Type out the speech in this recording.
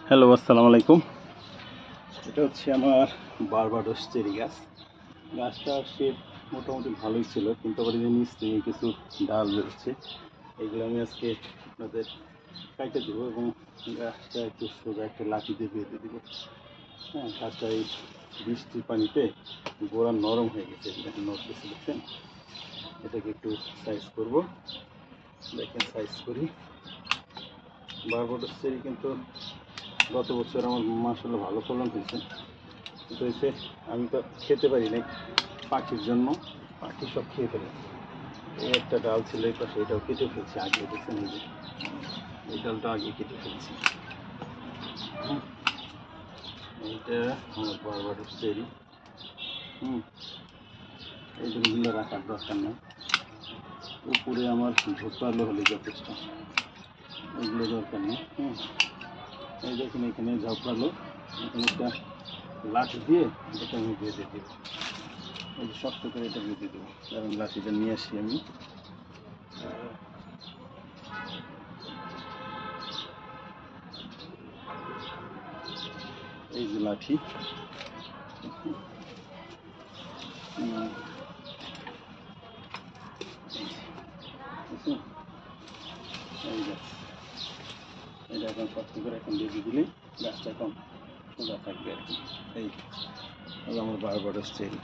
Hello, আসসালামু আলাইকুম। এটা হচ্ছে আমার বারবাডোস চেরি গাছ। গাছটার শেপ মোটামুটি ভালোই ছিল, কিন্তু আবার এই নিচ থেকে কিছু ডাল বেরোচ্ছে। এগুলো আমি আজকে আপনাদের কাটে দেবো এবং গাছটা একটু সোজা একটা লাঠি দিয়ে বেঁধে দেবো। হ্যাঁ, গাছটা এই বৃষ্টির পানিতে গোড়া নরম হয়ে গেছে, দেখেন নড়তেছে, দেখছেন। এটাকে একটু সাইজ করব, দেখেন সাইজ করি। বারবাডোস চেরি কিন্তু গত বছর আমার মাশাআল্লাহ ভালো ফলন হয়েছে, কিন্তু এসে আমি তো খেতে পারি নাই পাখির জন্য। পাখি সব খেয়ে ফেলে। এই একটা ডাল ছিল, এই পাশে এটাও কেটে ফেলছি আগে, দেখছেন এই যে এই ডালটা আগে কেটে ফেলছি। এইটা আমার বারবাডোস চেরি। এই জমিগুলো রাখার দরকার নেই, উপরে আমার ঝোপালো হলে যথেষ্ট, এগুলো দরকার নেই। এই দেখুন এখানে ঝোপালো, এখানে একটা লাঠি দিয়ে এটা আমি বেঁধে দেবো। এই যে শক্ত করে এটা বেঁধে দেবো, কারণ লাঠিটা নিয়ে আসি আমি। এই যে লাঠি, এই গাছ, এটা এখন শক্ত করে এখন বেঁধে দিলে গাছটা এখন সোজা থাকবে আর কি। এই আমার বারবাডোস চেরি।